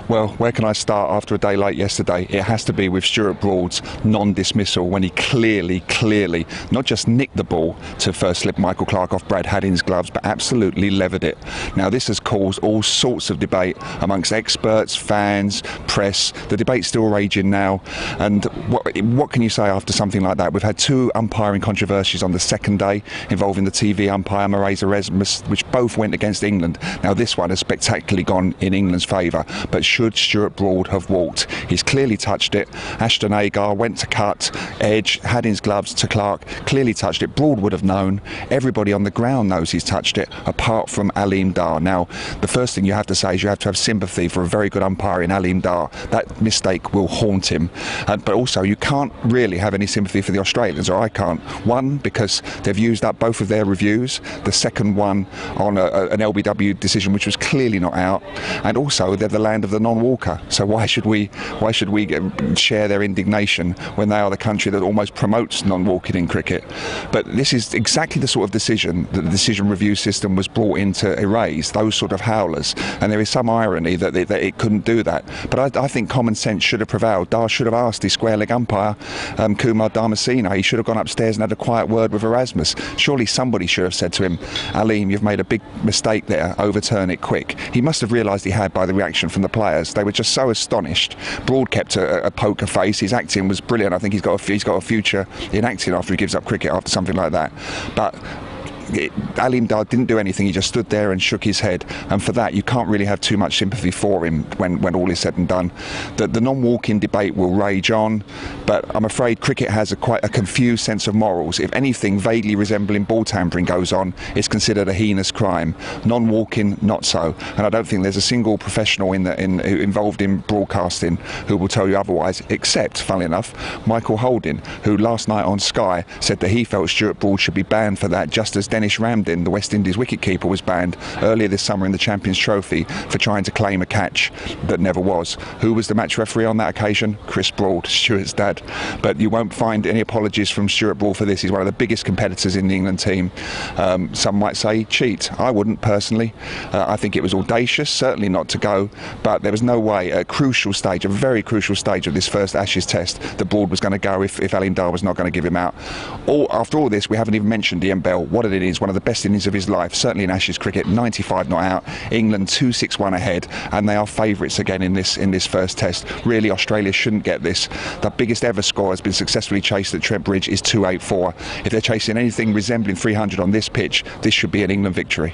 Well, where can I start after a day like yesterday? It has to be with Stuart Broad's non-dismissal when he clearly, not just nicked the ball to first slip Michael Clarke off Brad Haddin's gloves, but absolutely levered it. Now, this has caused all sorts of debate amongst experts, fans, press. The debate's still raging now. And what can you say after something like that? We've had two umpiring controversies on the second day involving the TV umpire Mairead Erasmus, which both went against England. Now, this one has spectacularly gone in England's favour, but should Stuart Broad have walked? He's clearly touched it. Ashton Agar went to cut, edge, Haddin's gloves to Clarke, clearly touched it. Broad would have known. Everybody on the ground knows he's touched it, apart from Aleem Dar. Now, the first thing you have to say is you have to have sympathy for a very good umpire in Aleem Dar. That mistake will haunt him. But also, you can't really have any sympathy for the Australians, or I can't. One, because they've used up both of their reviews. The second one on an LBW decision which was clearly not out. And also, they're the land of the non-walker. So why should we share their indignation when they are the country that almost promotes non-walking in cricket? But this is exactly the sort of decision that the decision review system was brought in to erase, those sort of howlers. And there is some irony that it couldn't do that. But I think common sense should have prevailed. Dar should have asked his square leg umpire, Kumar Dharmasena. He should have gone upstairs and had a quiet word with Erasmus. Surely somebody should have said to him, Aleem, you've made a big mistake there, overturn it quick. He must have realised he had by the reaction from the players. They were just so astonished. Broad kept a poker face. His acting was brilliant. I think he's got a future in acting after he gives up cricket after something like that. But Aleem Dar didn't do anything. He just stood there and shook his head, and for that you can't really have too much sympathy for him when all is said and done. The non-walking debate will rage on, but I'm afraid cricket has quite a confused sense of morals. If anything vaguely resembling ball tampering goes on, it's considered a heinous crime. Non-walking, not so. And I don't think there's a single professional involved in broadcasting who will tell you otherwise, except, funnily enough, Michael Holding, who last night on Sky said that he felt Stuart Broad should be banned for that, just as Dennis Ramdin, the West Indies wicketkeeper, was banned earlier this summer in the Champions Trophy for trying to claim a catch that never was. Who was the match referee on that occasion? Chris Broad, Stuart's dad. But you won't find any apologies from Stuart Broad for this. He's one of the biggest competitors in the England team. Some might say cheat. I wouldn't personally. I think it was audacious, certainly not to go, but there was no way at a crucial stage, a very crucial stage of this first Ashes test, that Broad was going to go if Aleem Dar was not going to give him out. After all this, we haven't even mentioned Ian Bell. What it is, one of the best innings of his life, certainly in Ashes cricket, 95 not out, England 2-6-1 ahead, and they are favourites again in this first test. Really, Australia shouldn't get this. The biggest ever score has been successfully chased at Trent Bridge is 284. If they're chasing anything resembling 300 on this pitch, this should be an England victory.